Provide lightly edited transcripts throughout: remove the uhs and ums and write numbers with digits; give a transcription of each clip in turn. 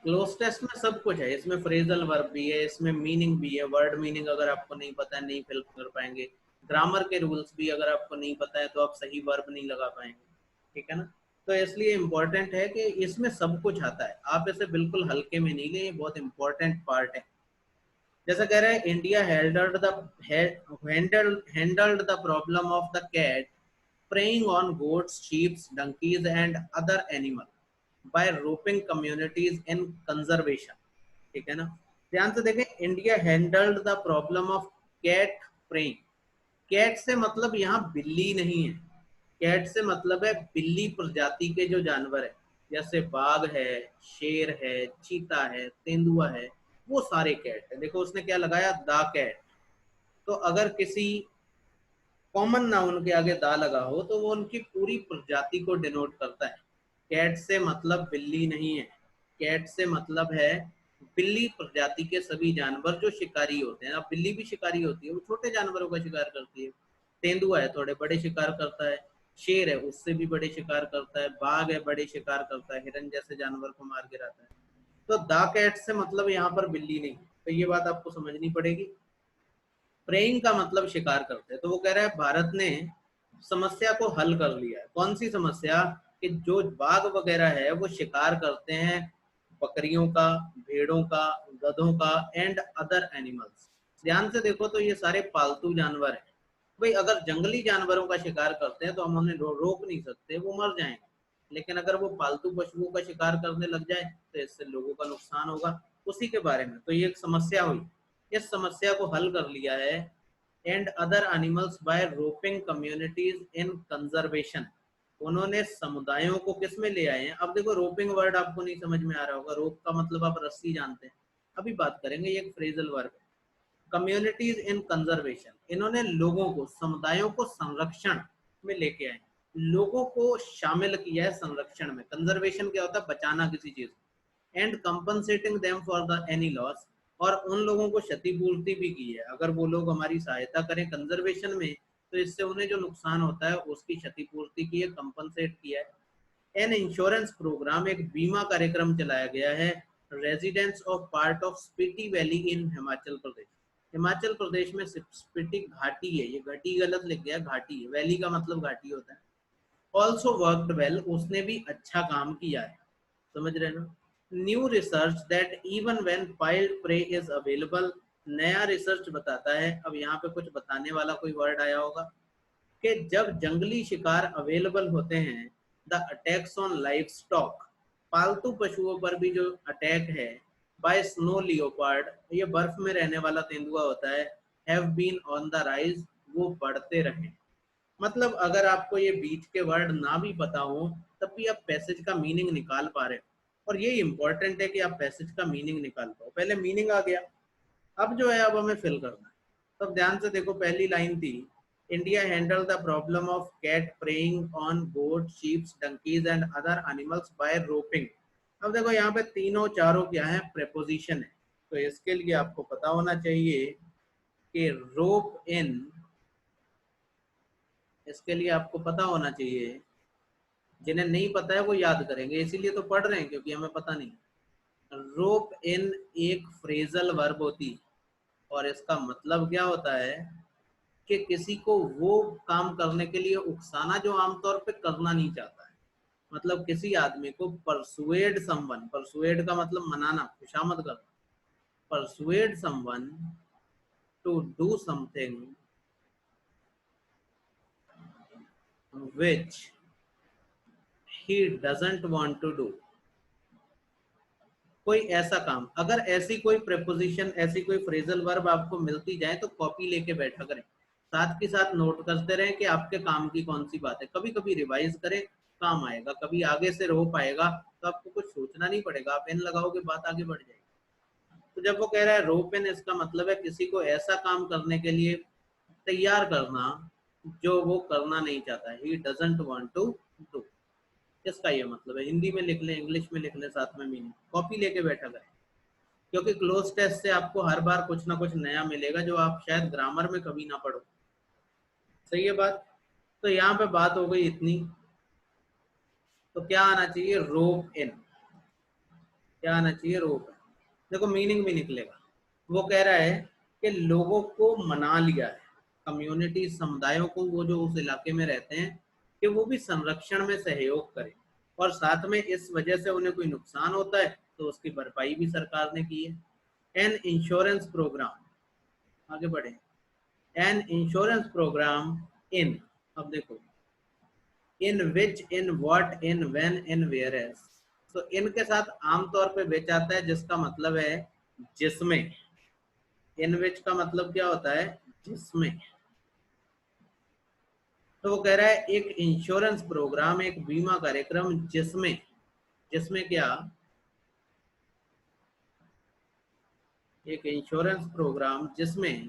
Cloze test में सब कुछ है, इसमें फ्रेजल वर्ब भी है, इसमें मीनिंग भी है, वर्ड मीनिंग अगर आपको नहीं पता है नहीं फिल कर पाएंगे, ग्रामर के रूल्स भी अगर आपको नहीं पता है तो आप सही वर्ब नहीं लगा पाएंगे, ठीक है ना। तो इसलिए इम्पोर्टेंट है कि इसमें सब कुछ आता है, आप इसे बिल्कुल हल्के में नहीं ले, ये बहुत इंपॉर्टेंट पार्ट है। जैसा कह रहा है India handled the problem of the cat preying on goats, sheep, donkeys, and other animals by roping communities in conservation, ठीक है ना। ध्यान से देखें, India handled the problem of cat preying. Cat से मतलब यहाँ बिल्ली नहीं है, कैट से मतलब है बिल्ली प्रजाति के जो जानवर है, जैसे बाघ है, शेर है, चीता है, तेंदुआ है, वो सारे कैट है। देखो उसने क्या लगाया, द कैट। तो अगर किसी कॉमन नाउन के आगे दा लगा हो तो वो उनकी पूरी प्रजाति को डिनोट करता है। कैट से मतलब बिल्ली नहीं है, कैट से मतलब है बिल्ली प्रजाति के सभी जानवर जो शिकारी होते हैं। अब बिल्ली भी शिकारी होती है, वो छोटे जानवरों का शिकार करती है। तेंदुआ है, थोड़े बड़े शिकार करता है। शेर है, उससे भी बड़े शिकार करता है। बाघ है, बड़े शिकार करता है, हिरन जैसे जानवर को मार गिराता है। तो द कैट से मतलब यहाँ पर बिल्ली नहीं, तो ये बात आपको समझनी पड़ेगी। प्रेइंग का मतलब शिकार करते हैं। तो वो कह रहा है भारत ने समस्या को हल कर लिया है। कौन सी समस्या, कि जो बाघ वगैरह है वो शिकार करते हैं बकरियों का, भेड़ों का, गधों का एंड अदर एनिमल्स। ध्यान से देखो तो ये सारे पालतू जानवर हैं। भाई अगर जंगली जानवरों का शिकार करते हैं तो हम उन्हें रोक नहीं सकते, वो मर जाएंगे। लेकिन अगर वो पालतू पशुओं का शिकार करने लग जाए तो इससे लोगों का नुकसान होगा, उसी के बारे में। तो ये एक समस्या हुई, इस समस्या को हल कर लिया है and other animals by roping communities in conservation. उन्होंने समुदायों को किस में ले आए हैं। अब देखो रोपिंग वर्ड आपको नहीं समझ में आ रहा होगा, रोप का मतलब आप रस्सी जानते हैं, अभी बात करेंगे, ये एक फ्रेजल वर्ब है। कम्युनिटीज इन कंजर्वेशन, इन्होंने लोगों को, समुदायों को संरक्षण में लेके आए, लोगों को शामिल किया है संरक्षण में। कंजर्वेशन क्या होता है, बचाना किसी चीज। And compensating them for the any loss, और उन लोगों को क्षतिपूर्ति भी की है। अगर वो लोग हमारी सहायता करें कंजर्वेशन में तो इससे उन्हें जो नुकसान होता है उसकी क्षतिपूर्ति की है, कंपनसेट किया है। एन इंश्योरेंस प्रोग्राम, एक बीमा कार्यक्रम चलाया गया है residents of part of Spiti valley in Himachal Pradesh. Himachal Pradesh में स्पीति घाटी है, ये घटी गलत लिख गया, घाटी है, वैली का मतलब घाटी होता है। ऑल्सो वर्कड वेल, उसने भी अच्छा काम किया है, समझ रहे ना। New research that even when piled prey is available, नया रिसर्च बताता है, अब यहाँ पे कुछ बताने वाला कोई वर्ड आया होगा, कि जब जंगली शिकार अवेलेबल होते हैं, the attacks on life stock, पालतू पशुओं पर भी जो अटैक है, बाय स्नो लियोपार्ड, ये बर्फ में रहने वाला तेंदुआ होता है, have been on the rise, वो बढ़ते रहे। मतलब अगर आपको ये बीच के वर्ड ना भी पता हो तब भी आप पैसेज का मीनिंग निकाल पा रहे हो, और ये इंपॉर्टेंट है कि आप पैसेज का मीनिंग निकाल पाओ। पहले मीनिंग आ गया, अब जो है अब हमें फिल करना है। तब ध्यान से देखो, पहली लाइन थी India handle the problem of cat preying on goat, sheep, donkeys and other animals by roping. अब देखो यहाँ पे तीनों चारों क्या है, प्रेपोजिशन है। तो इसके लिए आपको पता होना चाहिए कि रोप इन, इसके लिए आपको पता होना चाहिए, जिन्हें नहीं पता है वो याद करेंगे, इसीलिए तो पढ़ रहे हैं क्योंकि हमें पता नहीं। रोप इन एक फ्रेजल वर्ब होती, और इसका मतलब क्या होता है कि किसी को वो काम करने के लिए उकसाना जो आमतौर पे करना नहीं चाहता है। मतलब किसी आदमी को परसुएड समवन, परसुएड का मतलब मनाना, खुशामद करना, persuade someone to do something which he doesn't want to do. कोई ऐसा काम, अगर ऐसी कोई प्रेपोजिशन, ऐसी कोई फ्रेजल वर्ब आपको मिलती जाए तो कॉपी लेके बैठा करें, साथ के साथ नोट करते रहें कि आपके काम की कौन सी बात है, कभी कभी रिवाइज करें, काम आएगा, कभी आगे से रो पाएगा, तो आपको कुछ सोचना नहीं पड़ेगा, आप पेन लगाओगे बात आगे बढ़ जाएगी। तो जब वो कह रहा है रो पेन, इसका मतलब है किसी को ऐसा काम करने के लिए तैयार करना जो वो करना नहीं चाहता है, he doesn't want to do, इसका ये मतलब है। हिंदी में लिख लें, इंग्लिश में लिख लें, साथ में मीनिंग, कॉपी लेके बैठा करें, क्योंकि क्लोज टेस्ट से आपको हर बार कुछ ना कुछ नया मिलेगा जो आप शायद ग्रामर में कभी ना पढ़ो। सही है बात। तो यहाँ पे बात हो गई इतनी, तो क्या आना चाहिए, रोप इन। क्या आना चाहिए, रोप है। देखो मीनिंग भी निकलेगा। वो कह रहा है कि लोगों को मना लिया है, कम्युनिटी समुदायों को, वो जो उस इलाके में रहते हैं, कि वो भी संरक्षण में सहयोग करें, और साथ में इस वजह से उन्हें कोई नुकसान होता है तो उसकी भरपाई भी सरकार ने की है। एन इंश्योरेंस प्रोग्राम, आगे बढ़े, एन इंश्योरेंस प्रोग्राम इन, अब देखो, in which, in what, in when, in whereas. तो इन के साथ आमतौर पे विच आता है, जिसका मतलब है जिसमें। इन विच का मतलब क्या होता है, जिसमें। तो वो कह रहा है एक इंश्योरेंस प्रोग्राम, एक बीमा कार्यक्रम जिसमें, जिसमें क्या, एक इंश्योरेंस प्रोग्राम जिसमें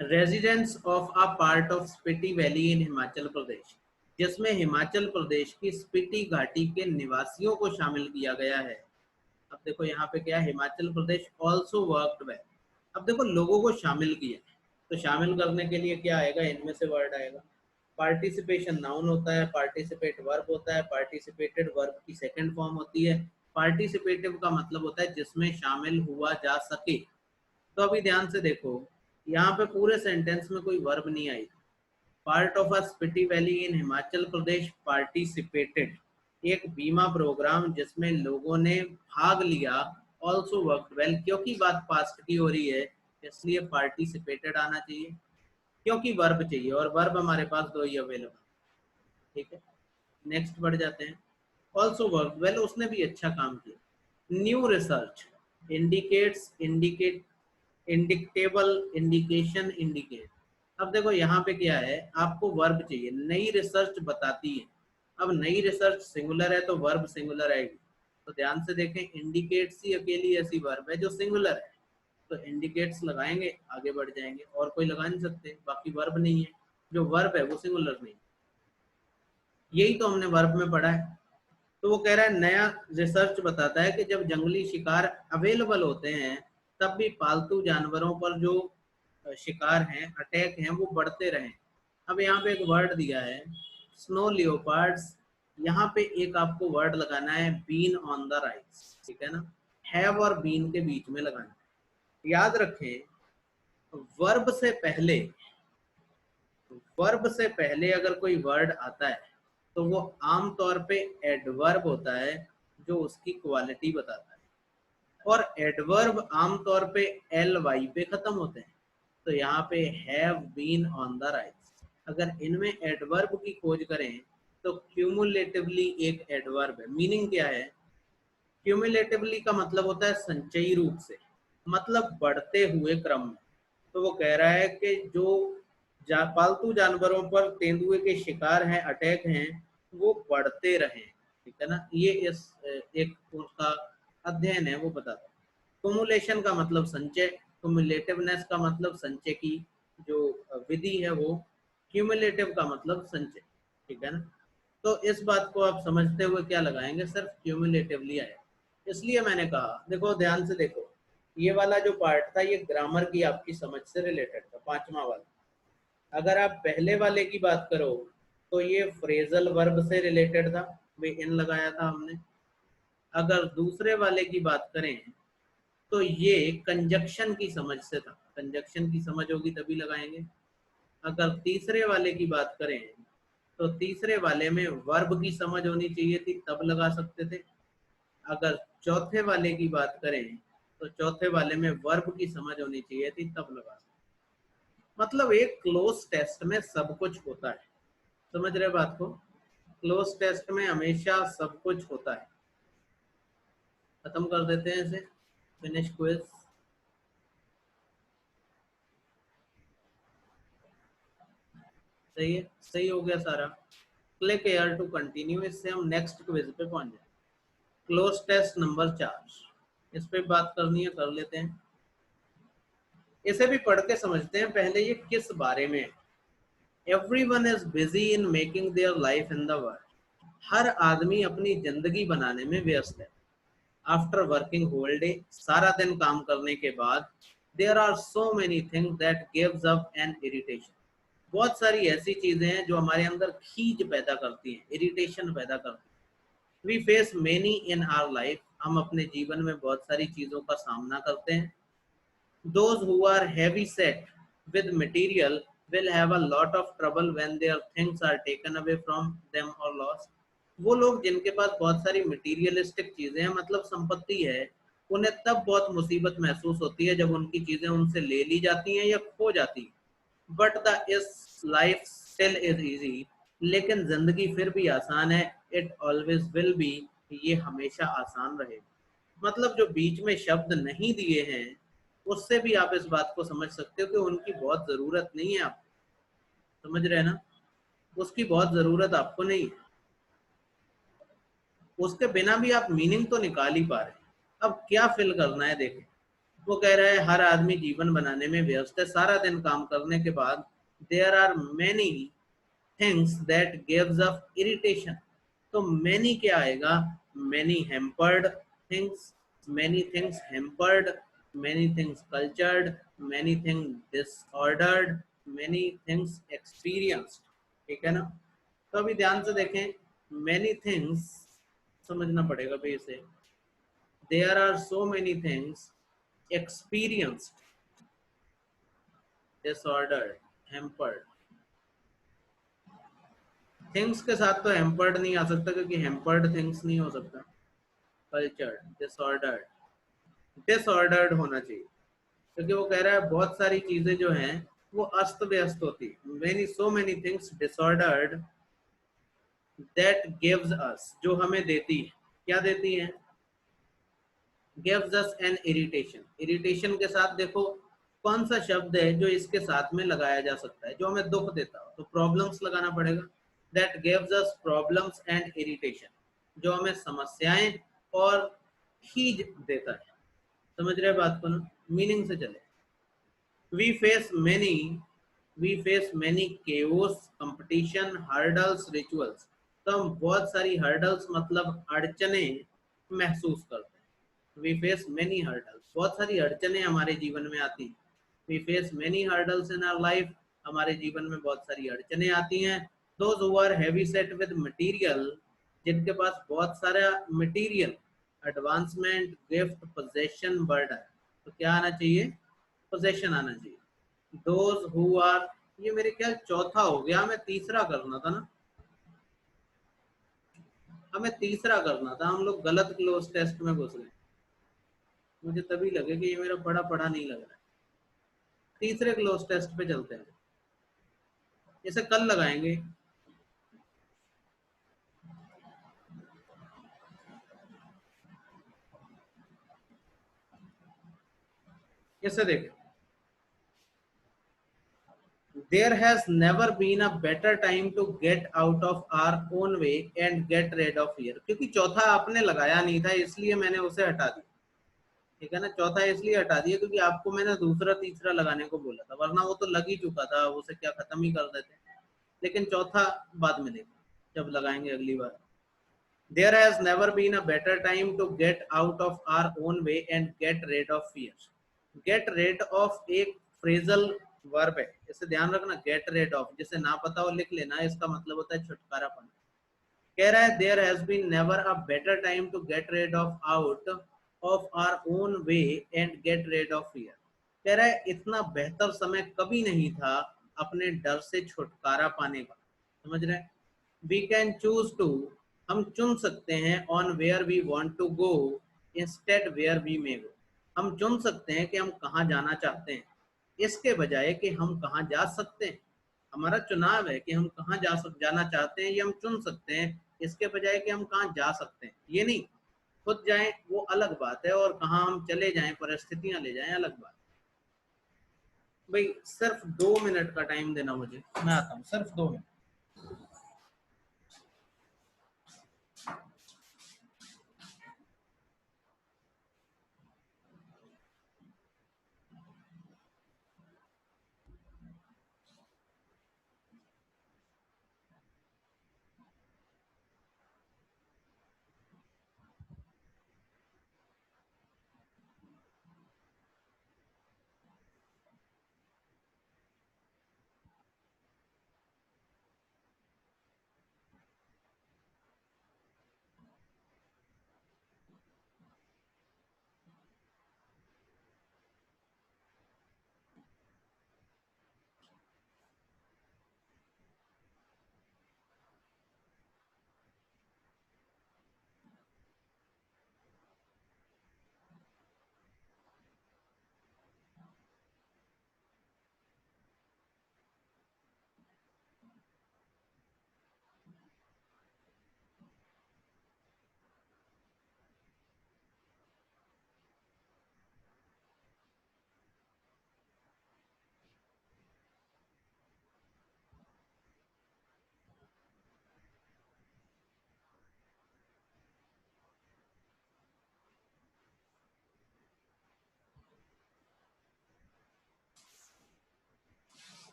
residents of a part of Spiti valley in Himachal Pradesh, जिसमें हिमाचल प्रदेश की स्पीति घाटी के निवासियों को शामिल किया गया है। अब देखो यहाँ पे क्या है, Himachal Pradesh also worked well. अब देखो लोगों को शामिल किया, तो शामिल करने के लिए क्या आएगा, इनमें से वर्ड आएगा। पार्टिसिपेशन नाउन होता है, पार्टिसिपेट वर्ब होता है, पार्टिसिपेटेड वर्ब की सेकंड फॉर्म होती है। पार्टिसिपेटिव का मतलब होता है जिसमें शामिल हुआ जा सके। तो अभी ध्यान से देखो, यहाँ पे पूरे सेंटेंस में कोई वर्ब नहीं आई। Part of a Spiti valley in Himachal Pradesh participated, एक बीमा प्रोग्राम जिसमें लोगों ने भाग लिया, ऑल्सो वर्क वेल, क्योंकि बात पास्ट की हो रही है इसलिए पार्टिसिपेटेड आना चाहिए, क्योंकि वर्ब चाहिए, और वर्ब हमारे पास दो ही अवेलेबल। ठीक है, नेक्स्ट बढ़ जाते हैं। ऑल्सो वर्क वेल, उसने भी अच्छा काम किया। New research indicates, indicate, indicatable, indication, indicate. अब देखो यहाँ पे क्या है, आपको वर्ब चाहिए, नई रिसर्च बताती है। अब नई रिसर्च सिंगुलर है तो वर्ब सिंगुलर आएगी। तो ध्यान से देखें, इंडिकेट्स ही अकेली ऐसी वर्ब है जो सिंगुलर है, तो इंडिकेट्स लगाएंगे, आगे बढ़ जाएंगे, और कोई लगा नहीं सकते, बाकी वर्ब नहीं है, जो वर्ब है वो सिंगुलर नहीं। यही तो हमने वर्ब में पढ़ा है। तो वो कह रहा है नया रिसर्च बताता है कि जब जंगली शिकार अवेलेबल होते हैं तब भी पालतू जानवरों पर जो शिकार हैं, अटैक हैं, वो बढ़ते रहे। अब यहाँ पे एक वर्ड दिया है, स्नो लियोपार्ड्स। यहाँ पे एक आपको वर्ड लगाना है, बीन ऑन द राइज, ठीक है ना, हैव और बीन के बीच में लगाना है। याद रखें, वर्ब से पहले, वर्ब से पहले अगर कोई वर्ड आता है तो वो आमतौर पे एडवर्ब होता है, जो उसकी क्वालिटी बताता है, और एडवर्ब आमतौर पे एल वाई पे खत्म होते हैं। तो यहाँ पे have been on the rise, अगर इनमें एडवर्ब की खोज करें तो क्यूमुलेटिवली एक एडवर्ब है। मीनिंग क्या है, क्यूमुलेटिवली का मतलब होता है संचयी रूप से, मतलब बढ़ते हुए क्रम में। तो वो कह रहा है कि जो पालतू जानवरों पर तेंदुए के शिकार हैं, अटैक हैं, वो बढ़ते रहे, ठीक है ना, ये इस एक उसका अध्ययन है वो बताता है। कुमुलेशन का मतलब संचय, कुमुलेटिवनेस का मतलब संचय की जो विधि है वो, क्यूमुलेटिव का मतलब संचय, ठीक है ना। तो इस बात को आप समझते हुए क्या लगाएंगे, सिर्फ क्यूमुलेटिवली आया। इसलिए मैंने कहा, देखो ध्यान से देखो, ये वाला जो पार्ट था ये ग्रामर की आपकी समझ से रिलेटेड था, पांचवा वाला। अगर आप पहले वाले की बात करो तो ये फ्रेजल वर्ब से रिलेटेड था, वे इन लगाया था हमने। अगर दूसरे वाले की बात करें तो ये कंजक्शन की समझ से था, कंजक्शन की समझ होगी तभी लगाएंगे। अगर तीसरे वाले की बात करें तो तीसरे वाले में वर्ब की समझ होनी चाहिए थी, तब लगा सकते थे। अगर चौथे वाले की बात करें तो चौथे वाले में वर्ब की समझ होनी चाहिए थी, तब लगा सकते। मतलब एक क्लोज टेस्ट में सब कुछ होता है, समझ रहे बात को, क्लोज टेस्ट में हमेशा सब कुछ होता है। खत्म कर देते हैं इसे, फिनिश क्विज। सही है, सही हो गया सारा। क्लिक एयर टू कंटिन्यू, इससे हम नेक्स्ट क्विज पे पहुंच जाए। क्लोज टेस्ट नंबर 4, इस पे बात करनी है, कर लेते हैं। इसे भी पढ़ के समझते हैं पहले ये किस बारे में। Everyone is busy in making their life in the world, हर आदमी अपनी जिंदगी बनाने में व्यस्त है। आफ्टर वर्किंग होल डे, सारा दिन काम करने के बाद, there are so many things that gives up an irritation, बहुत सारी ऐसी चीजें हैं जो हमारे अंदर खींच पैदा करती हैं, इरिटेशन पैदा करती हैं। We face many in our life, हम अपने जीवन में बहुत सारी चीज़ों का सामना करते हैं. Those who are heavy set with material will have a lot of trouble when their things are taken away from them or lost. वो लोग जिनके पास बहुत सारी मटीरियलिस्टिक चीजें हैं, मतलब संपत्ति है, उन्हें तब बहुत मुसीबत महसूस होती है जब उनकी चीजें उनसे ले ली जाती हैं या खो जाती हैं. बट द इस लाइफ स्टिल इज इजी, लेकिन जिंदगी फिर भी आसान है. इट ऑलवेज विल बी, ये हमेशा आसान रहेगा. मतलब जो बीच में शब्द नहीं दिए हैं, उससे भी आप इस बात को समझ सकते हो कि उनकी बहुत जरूरत नहीं है आपको. समझ रहे हैं ना? उसकी बहुत जरूरत आपको नहीं है. उसके बिना भी आप मीनिंग तो निकाल ही पा रहे हैं. अब क्या फिल करना है देखें. वो कह रहा है हर आदमी जीवन बनाने में व्यस्त है, सारा दिन काम करने के बाद there are many things that gives up irritation. तो मैनी क्या आएगा? Many hampered things, many things hampered, many things cultured, many things disordered, many things experienced. ठीक है ना? तो अभी ध्यान से देखें. मैनी थिंग्स समझना पड़ेगा भाई इसे. There are so many things experienced, disordered, hampered. Things के साथ तो हैम्पर्ड नहीं आ सकता, क्योंकि हैम्पर्ड थिंग्स नहीं हो सकता. कल्चर्ड, डिसऑर्डर्ड होना चाहिए, क्योंकि वो कह रहा है बहुत सारी चीजें जो हैं वो अस्त व्यस्त होती. Many so many things disordered that gives us, जो हमें देती है. क्या देती है? Gives us an irritation. Irritation के साथ देखो कौन सा शब्द है जो इसके साथ में लगाया जा सकता है जो हमें दुख देता हो, तो प्रॉब्लम्स लगाना पड़ेगा. That gives us problems and irritation, जो हमें समस्याएं और खीज देता है. समझ रहे बात को ना? मीनिंग से चले. We face many we face many chaos, competition, hurdles, rituals. तो हम बहुत सारी हर्डल्स मतलब अड़चने महसूस करते हैं. वी फेस मेनी हर्डल्स, बहुत सारी अड़चने हमारे जीवन में आती हैं. We face many hurdles in our life, हमारे जीवन में बहुत सारी अड़चने आती हैं. Those who are heavy set with material, जिनके पास बहुत सारा material, advancement, gift, possession, burden. तो क्या आना चाहिए? पोजेशन आना चाहिए. दोज हु आर, ये मेरे ख्याल चौथा हो गया, हमें तीसरा करना था ना. हमें तीसरा करना था, हम लोग गलत क्लोज टेस्ट में घुस गए. मुझे तभी लगे कि ये मेरा पढ़ा पढ़ा नहीं लग रहा है. तीसरे क्लोज टेस्ट पे चलते हैं. इसे कल लगाएंगे. इसे देखें. There has never been a better time to get out of our own way and get rid of fear. क्योंकि चौथा आपने लगाया नहीं था, इसलिए मैंने उसे हटा दिया. ठीक है ना? चौथा इसलिए हटा दिया क्योंकि आपको मैंने दूसरा तीसरा लगाने को बोला था, वरना वो तो लग ही चुका था, उसे क्या खत्म ही कर देते. लेकिन चौथा बाद में देखें जब लगाएंगे अगली बार. There has never been a better time to get out of our own way and get rid of fear. Get rid of एक फ्रेजल वर्ब है, इसे ध्यान रखना. गेट रेड ऑफ, जिसे ना पता हो लिख लेना, इसका मतलब होता है छुटकारा पाना. कह रहा है there has been never a better time to get rid of out of our own way and get rid of fear. कह रहा है इतना बेहतर समय कभी नहीं था अपने डर से छुटकारा पाने का. समझ रहे हैं? वी कैन चूज टू, हम चुन सकते हैं. On where we want to go instead where we may go. हम चुन सकते हैं कि हम कहाँ जाना चाहते हैं, इसके बजाय कि हम कहाँ जा सकते हैं. हमारा चुनाव है कि हम कहाँ जाना चाहते हैं, ये हम चुन सकते हैं, इसके बजाय कि हम कहाँ जा सकते हैं. ये नहीं, खुद जाएं वो अलग बात है, और कहाँ हम चले जाएं, परिस्थितियां ले जाएं, अलग बात. भाई सिर्फ 2 मिनट का टाइम देना मुझे, मैं आता हूँ. सिर्फ 2 मिनट.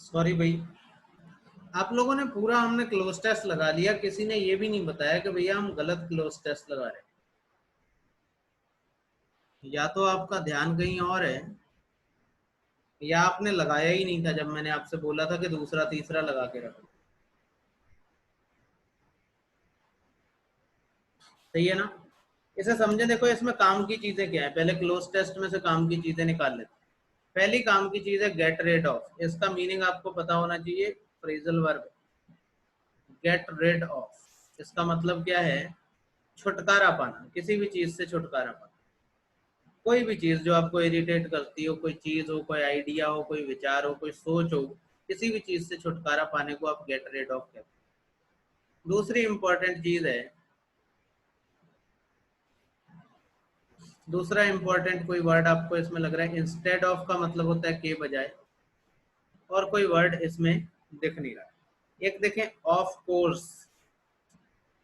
सॉरी भाई, आप लोगों ने पूरा, हमने क्लोज टेस्ट लगा लिया, किसी ने ये भी नहीं बताया कि भैया हम गलत क्लोज टेस्ट लगा रहे हैं। या तो आपका ध्यान कहीं और है, या आपने लगाया ही नहीं था जब मैंने आपसे बोला था कि दूसरा तीसरा लगा के रखो। सही है ना? इसे समझे, देखो इसमें काम की चीजें क्या है, पहले क्लोज टेस्ट में से काम की चीजें निकाल लेते हैं। पहली काम की चीज है गेट रेड ऑफ। इसका मीनिंग आपको पता होना चाहिए, phrasal verb, get rid of. इसका मतलब क्या है? छुटकारा पाना, किसी भी चीज से छुटकारा पाना। कोई भी चीज जो आपको इरिटेट करती हो, कोई चीज हो, कोई आइडिया हो, कोई विचार हो, कोई सोच हो, किसी भी चीज से छुटकारा पाने को आप गेट रेड ऑफ कहते हैं। दूसरी इंपॉर्टेंट चीज है, दूसरा इंपॉर्टेंट कोई वर्ड आपको इसमें लग रहा है, इंस्टेड ऑफ का मतलब होता है के बजाय, और कोई वर्ड इसमें दिख नहीं रहा। एक देखें, ऑफ कोर्स।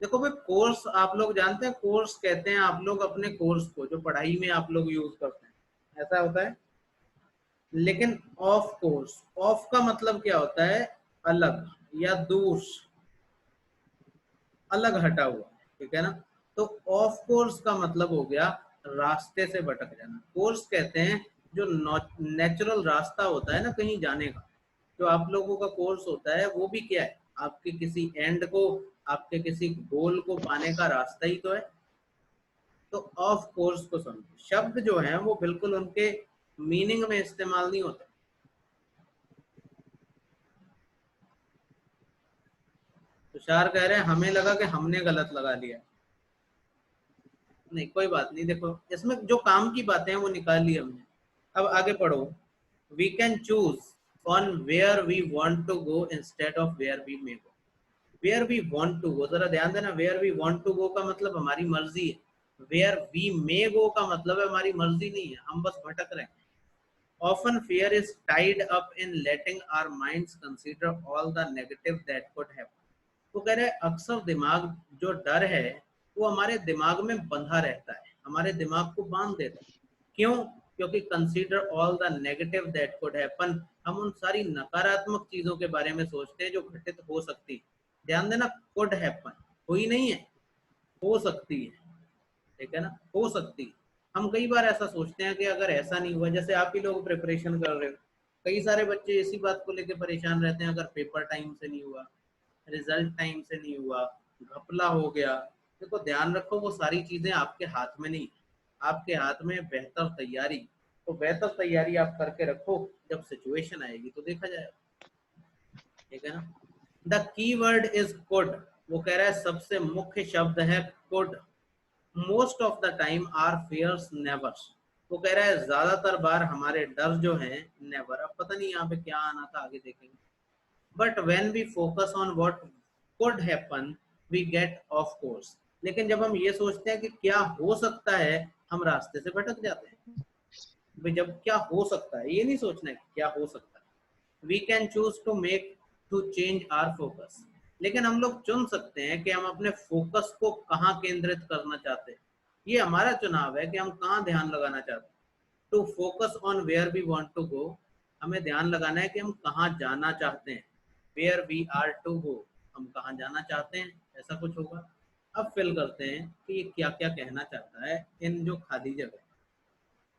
देखो भाई, कोर्स आप लोग जानते हैं, कोर्स कहते हैं आप लोग अपने कोर्स को, जो पढ़ाई में आप लोग यूज करते हैं, ऐसा होता है। लेकिन ऑफ कोर्स, ऑफ का मतलब क्या होता है? अलग या दूर, अलग हटा हुआ। ठीक है ना? तो ऑफ कोर्स का मतलब हो गया रास्ते से भटक जाना। कोर्स कहते हैं जो नेचुरल रास्ता होता है ना कहीं जाने का। जो आप लोगों का कोर्स होता है वो भी क्या है? आपके किसी एंड को, आपके किसी गोल को पाने का रास्ता ही तो है। तो ऑफ कोर्स को समझो, शब्द जो है वो बिल्कुल उनके मीनिंग में इस्तेमाल नहीं होते। तुषार कह रहे हैं हमें लगा कि हमने गलत लगा लिया। नहीं कोई बात नहीं, देखो इसमें जो काम की बातें हैं वो निकाल ली हमने। अब आगे पढ़ो। We can choose on where we want to go instead of where we may go. Where we want to go, जरा ध्यान देना, where we want to go का मतलब हमारी मर्जी है। वेयर वी मे गो का मतलब है हमारी मर्जी नहीं है, हम बस भटक रहे हैं। Often fear is tied up in letting our minds consider all the negative that could happen. वो कह रहे हैं अक्सर दिमाग, जो डर है वो हमारे दिमाग में बंधा रहता है, हमारे दिमाग को बांध देता है। क्यों? क्योंकि consider all the negative that could happen, हम उन सारी नकारात्मक चीजों के बारे में सोचते हैं जो घटित हो सकती है। ध्यान देना, कुड हैपन, हुई नहीं है, हो सकती है। ठीक है ना? हो सकती है। हम कई बार ऐसा सोचते हैं कि अगर ऐसा नहीं हुआ, जैसे आप ही लोग प्रिपरेशन कर रहे हो, कई सारे बच्चे इसी बात को लेकर परेशान रहते हैं, अगर पेपर टाइम से नहीं हुआ, रिजल्ट टाइम से नहीं हुआ, घपला हो गया। देखो ध्यान रखो, वो सारी चीजें आपके हाथ में नहीं, आपके हाथ में बेहतर तैयारी। तो बेहतर तैयारी आप करके रखो, जब सिचुएशन आएगी तो देखा जाएगा। ठीक है ना? The key word is could. वो कह रहा है सबसे मुख्य शब्द है could. Most of the time are fears never. वो कह रहा है ज्यादातर बार हमारे डर जो हैं नेवर। अब पता नहीं यहाँ पे क्या आना था, आगे देखेंगे। But when we focus on what could happen we get off course. लेकिन जब हम ये सोचते हैं कि क्या हो सकता है, हम रास्ते से भटक जाते हैं। भाई जब क्या हो सकता है, ये नहीं सोचना है कि क्या हो सकता है। We can choose to make to change our focus. लेकिन हम लोग चुन सकते हैं कि हम अपने फोकस को कहाँ केंद्रित करना चाहते हैं। ये हमारा चुनाव है कि हम कहाँ ध्यान लगाना चाहते हैं। To focus on where we want to go, हमें ध्यान लगाना है कि हम कहाँ जाना चाहते हैं। Where we are to go, हम कहाँ जाना चाहते हैं, ऐसा कुछ होगा। अब फिल करते हैं कि ये क्या क्या कहना चाहता है इन जो खाली जगह।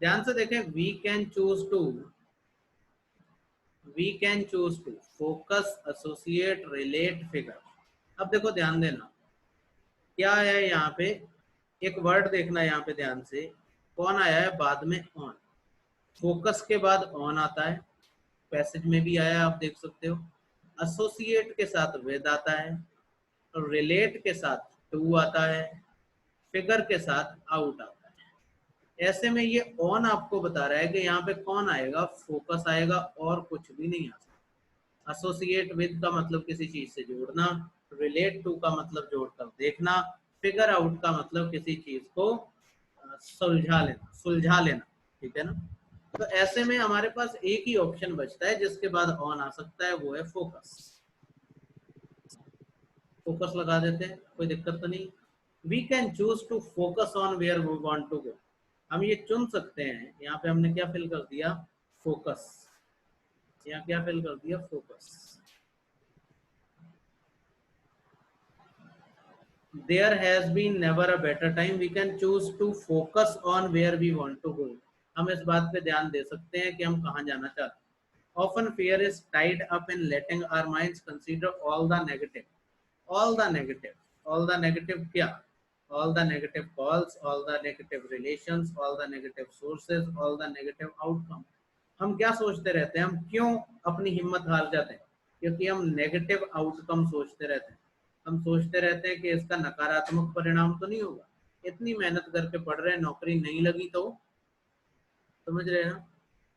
ध्यान से देखें, we can choose to focus, associate, relate, figure. अब देखो ध्यान देना, क्या है यहाँ पे, एक वर्ड देखना यहाँ पे ध्यान से, कौन आया है बाद में? ऑन। फोकस के बाद ऑन आता है, पैसेज में भी आया, आप देख सकते हो। एसोसिएट के साथ विद आता है, रिलेट के साथ टू आता है, फिगर के साथ आउट आता है। ऐसे में ये ऑन आपको बता रहा है कि यहाँ पे कौन आएगा? फोकस आएगा, और कुछ भी नहीं आ सकता। एसोसिएट विद का मतलब किसी चीज से जोड़ना, रिलेट टू का मतलब जोड़कर देखना, फिगर आउट का मतलब किसी चीज को सुलझा लेना। ठीक है ना? तो ऐसे में हमारे पास एक ही ऑप्शन बचता है जिसके बाद ऑन आ सकता है, वो है फोकस। फोकस लगा देते हैं, कोई दिक्कत तो नहीं। We can choose to focus on where we want to go. हम ये चुन सकते हैं, यहाँ पे हमने क्या फिल कर दिया? फोकस। यहाँ क्या फिल कर दिया, focus. There has been never a better time. We can choose to focus on where we want to go. हम इस बात पे ध्यान दे सकते हैं कि हम कहाँ जाना चाहते हैं. Often fear is tied up in letting our minds consider all the negative. All the negative. All the negative क्या? All the negative calls, all the negative relations, all the negative sources, all the negative outcome. हम क्या सोचते रहते हैं, हम क्यों अपनी हिम्मत हार जाते हैं? क्योंकि हम नेगेटिव आउटकम सोचते रहते हैं. हम सोचते रहते हैं कि इसका नकारात्मक परिणाम तो नहीं होगा, इतनी मेहनत करके पढ़ रहे हैं, नौकरी नहीं लगी तो. समझ रहे हैं ना?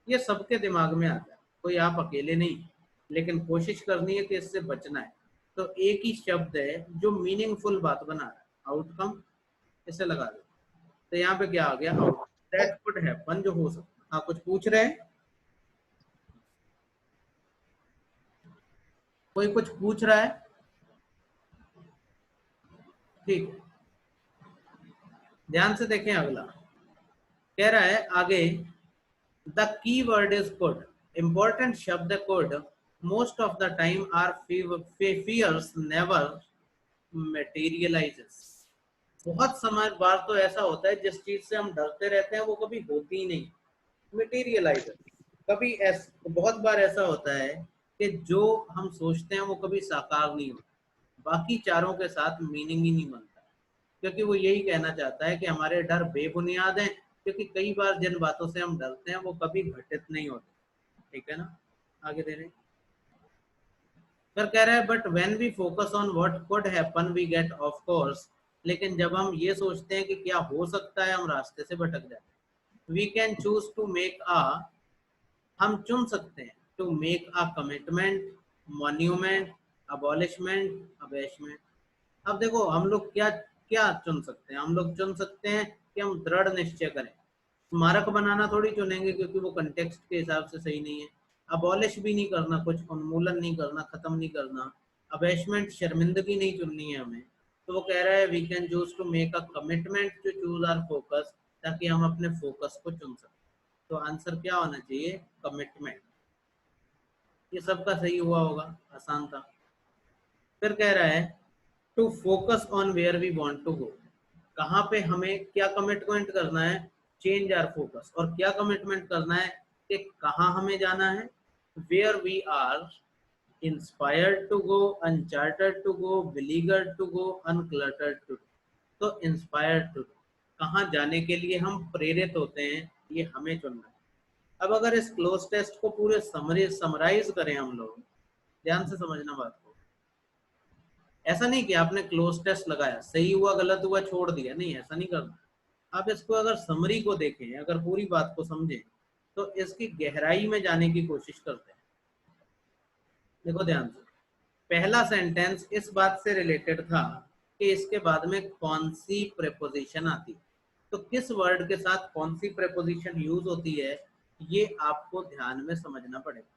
ये सबके दिमाग में आता है, कोई आप अकेले नहीं. लेकिन कोशिश करनी है कि इससे बचना है. तो एक ही शब्द है जो मीनिंगफुल बात बना रहा है, आउटकम. इसे लगा दो. तो यहाँ पे क्या आ गया, आउट दैट कुड हैपन, जो हो सकता है. हाँ, कुछ पूछ रहे हैं, कोई कुछ पूछ रहा है? ठीक है, ध्यान से देखें. अगला कह रहा है आगे, the key word is could. Important शब्द could. Most of the time are fears never materializes. बहुत समय बार तो ऐसा होता है जिस चीज से हम डरते रहते हैं वो कभी होती ही नहीं, materializes. कभी बहुत बार ऐसा होता है कि जो हम सोचते हैं वो कभी साकार नहीं होता. बाकी चारों के साथ मीनिंग ही नहीं बनता, क्योंकि वो यही कहना चाहता है कि हमारे डर बेबुनियाद हैं, क्योंकि कई बार जिन बातों से हम डरते हैं वो कभी घटित नहीं होते. ठीक है ना? आगे दे रहे. पर कह रहा है but when we focus on what could happen we get off course. लेकिन जब हम ये सोचते हैं कि क्या हो सकता है, हम रास्ते से भटक जाते हैं. We can choose to make a. हम चुन सकते हैं to make a commitment, monument, abolishment, abashment. अब देखो हम लोग क्या क्या चुन सकते हैं. हम लोग चुन सकते हैं कि हम दृढ़ निश्चय करें. स्मारक बनाना थोड़ी चुनेंगे, क्योंकि वो कंटेक्स्ट के हिसाब से सही नहीं है. अबॉलिश भी नहीं करना, कुछ उन्मूलन नहीं करना, खत्म नहीं करना. अबैशमेंट, शर्मिंदगी नहीं चुननी है हमें. तो वो कह रहा है we can choose to make a commitment to choose our focus, ताकि हम अपने फोकस को चुन सकें. तो आंसर क्या होना चाहिए, कमिटमेंट. ये सबका सही हुआ होगा, आसान था. फिर कह रहा है to focus on where we want to go. कहाँ पे हमें क्या कमिटमेंट करना है, चेंज आर फोकस. और क्या कमिटमेंट करना है कि कहाँ हमें जाना है, where we are inspired to go, uncharted to go, beleaguered to go, uncluttered to. तो इंस्पायर्ड टू, कहाँ जाने के लिए हम प्रेरित होते हैं, ये हमें चुनना है. अब अगर इस क्लोज टेस्ट को पूरे समराइज करें हम लोग, ध्यान से समझना बात को. ऐसा नहीं कि आपने क्लोज टेस्ट लगाया, सही हुआ गलत हुआ छोड़ दिया, नहीं, ऐसा नहीं करना. आप इसको अगर समरी को देखें, अगर पूरी बात को समझें, तो इसकी गहराई में जाने की कोशिश करते हैं. देखो ध्यान से, पहला सेंटेंस इस बात से रिलेटेड था कि इसके बाद में कौन सी प्रेपोजिशन आती है. तो किस वर्ड के साथ कौन सी प्रेपोजिशन यूज होती है, ये आपको ध्यान में समझना पड़ेगा.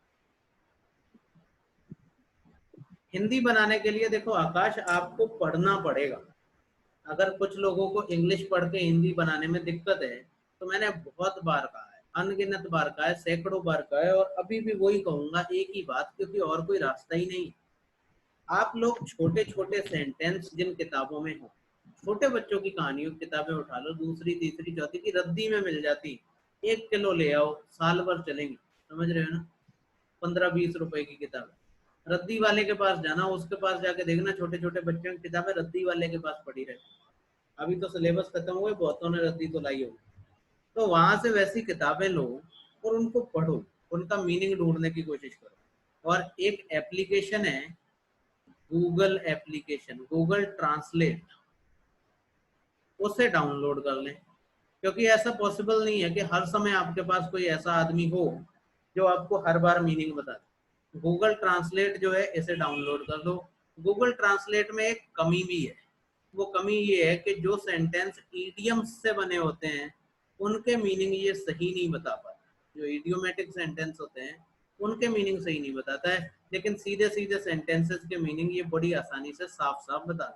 हिंदी बनाने के लिए देखो आकाश, आपको पढ़ना पड़ेगा. अगर कुछ लोगों को इंग्लिश पढ़ के हिंदी बनाने में दिक्कत है, तो मैंने बहुत बार कहा है, अनगिनत बार कहा है, सैकड़ों बार कहा है, और अभी भी वही कहूंगा एक ही बात, क्योंकि और कोई रास्ता ही नहीं. आप लोग छोटे छोटे सेंटेंस जिन किताबों में हो, छोटे बच्चों की कहानियों की किताबें उठा लो, दूसरी तीसरी चौथी की रद्दी में मिल जाती. 1 किलो ले आओ, साल भर चलेंगी. समझ रहे हो ना? 15-20 रुपए की किताब, रद्दी वाले के पास जाना, उसके पास जाके देखना छोटे छोटे बच्चों की किताबें रद्दी वाले के पास पड़ी रहती. अभी तो सिलेबस खत्म हो गए, बहुतों ने रद्दी तो लाई होगी. तो वहां से वैसी किताबें लो और उनको पढ़ो, उनका मीनिंग ढूंढने की कोशिश करो. और एक एप्लीकेशन है, गूगल एप्लीकेशन, गूगल ट्रांसलेट, उसे डाउनलोड कर लें. क्योंकि ऐसा पॉसिबल नहीं है कि हर समय आपके पास कोई ऐसा आदमी हो जो आपको हर बार मीनिंग बता दे. गूगल ट्रांसलेट जो है, इसे डाउनलोड कर दो. गूगल ट्रांसलेट में एक कमी भी है. वो कमी ये है कि जो सेंटेंस ईडियम्स से बने होते हैं, उनके मीनिंग ये सही नहीं बता पाता. जो इडियोमेटिक सेंटेंस होते हैं, उनके मीनिंग सही नहीं बताता है, लेकिन सीधे सीधे सेंटेंसेस के मीनिंग ये बड़ी आसानी से साफ साफ बता.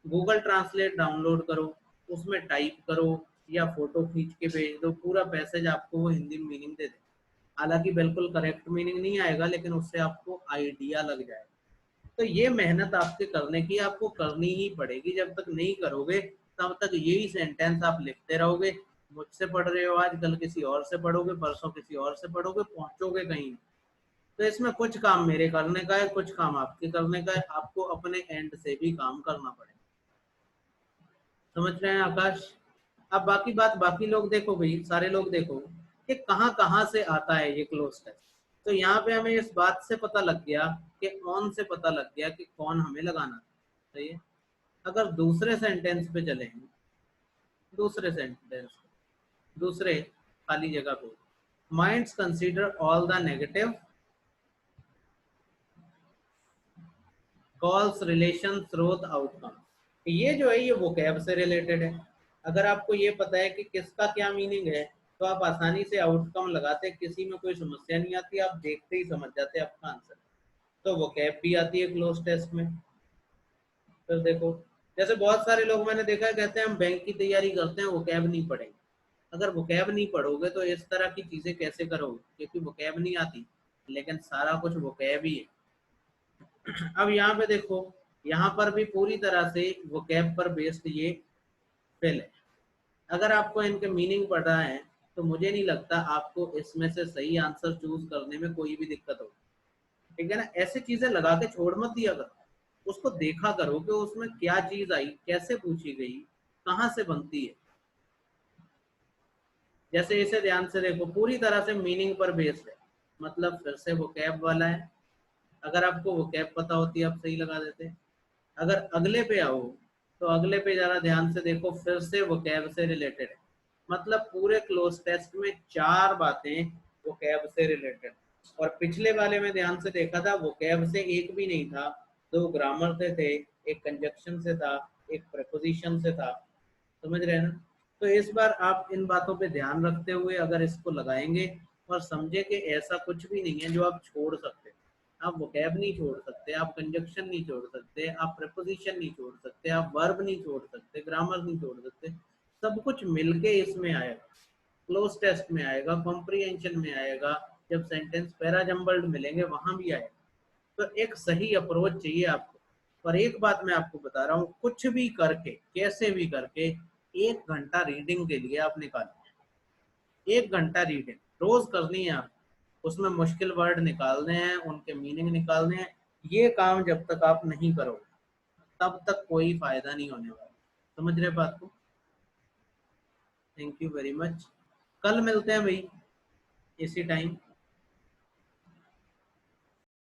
गूगल ट्रांसलेट डाउनलोड करो, उसमें टाइप करो या फोटो खींच के भेज दो, पूरा पैसेज आपको वो हिंदी में मीनिंग दे दे. हालांकि बिल्कुल करेक्ट मीनिंग नहीं आएगा, लेकिन उससे आपको आइडिया लग जाएगा। तो ये मेहनत आपके करने की आपको करनी ही पड़ेगी। जब तक नहीं करोगे तब तक यही सेंटेंस आप लिखते रहोगे। मुझसे पढ़ रहे हो आज, कल किसी और से पढ़ोगे, परसों किसी और से पढ़ोगे, पहुंचोगे कहीं नहीं। तो इसमें कुछ काम मेरे करने का है, कुछ काम आपके करने का है। आपको अपने एंड से भी काम करना पड़ेगा। समझ रहे हैं आकाश? अब बाकी बात, बाकी लोग देखो भाई, सारे लोग देखो कि कहाँ कहाँ से आता है ये क्लोज टेस्ट। तो यहाँ पे हमें इस बात से पता लग गया कि ऑन से पता लग गया कि कौन हमें लगाना था। सही है। अगर दूसरे सेंटेंस पे चले, दूसरे सेंटेंस, दूसरे खाली जगह पे, minds consider all the negative calls relation स्रोत आउटकम। ये जो है ये वोकैब से रिलेटेड है। अगर आपको ये पता है कि किसका क्या मीनिंग है, तो आप आसानी से आउटकम लगाते, किसी में कोई समस्या नहीं आती, आप देखते ही समझ जाते आपका आंसर। तो वोकैब भी आती है क्लोज टेस्ट में। फिर देखो, जैसे बहुत सारे लोग मैंने देखा है कहते हैं हम बैंक की तैयारी करते हैं, वोकैब नहीं पढ़ेंगे। अगर वोकैब नहीं पढ़ोगे तो इस तरह की चीजें कैसे करोगे, क्योंकि वोकैब नहीं आती। लेकिन सारा कुछ वोकैब ही है। अब यहाँ पे देखो, यहाँ पर भी पूरी तरह से वोकैब पर बेस्ड ये फेल है। अगर आपको इनके मीनिंग पता है तो मुझे नहीं लगता आपको इसमें से सही आंसर चूज करने में कोई भी दिक्कत होगी। ठीक है ना? ऐसी चीजें लगा के छोड़ मत दिया करो, उसको देखा करो कि उसमें क्या चीज आई, कैसे पूछी गई, कहाँ से बनती है। जैसे इसे ध्यान से देखो, पूरी तरह से मीनिंग पर बेस्ड है, मतलब फिर से वोकैब वाला है। अगर आपको वोकैब पता होती आप सही लगा देते। अगर अगले पे आओ, तो अगले पे जरा ध्यान से देखो, फिर से वोकैब से रिलेटेड है। मतलब पूरे क्लोज टेस्ट में चार बातें वोकैब से रिलेटेड। और पिछले वाले में ध्यान से देखा था, वोकैब से एक भी नहीं था, दो ग्रामर से थे, एक कंजक्शन से था, एक प्रपोजिशन से था। समझ रहे हैं ना? तो इस बार आप इन बातों पे ध्यान रखते हुए अगर इसको लगाएंगे और समझे कि ऐसा कुछ भी नहीं है जो आप छोड़ सकते। आप वोकैब नहीं छोड़ सकते, आप कंजक्शन नहीं छोड़ सकते, आप प्रपोजिशन नहीं छोड़ सकते, आप वर्ब नहीं छोड़ सकते, ग्रामर नहीं छोड़ सकते। सब कुछ मिलके इसमें आएगा, क्लोज टेस्ट में आएगा, कॉम्प्रिहेंशन में आएगा, जब सेंटेंस पैरा जम्बल्ड मिलेंगे वहां भी आएगा। तो एक सही अप्रोच चाहिए आपको। और एक बात मैं आपको बता रहा हूँ, कुछ भी करके, कैसे भी करके, 1 घंटा रीडिंग के लिए आप निकालिए। 1 घंटा रीडिंग रोज करनी है आप। उसमें मुश्किल वर्ड निकालने हैं, उनके मीनिंग निकालने हैं। ये काम जब तक आप नहीं करोगे तब तक कोई फायदा नहीं होने वाला। समझ रहे बात को? Thank you very much. कल मिलते हैं भाई, इसी टाइम।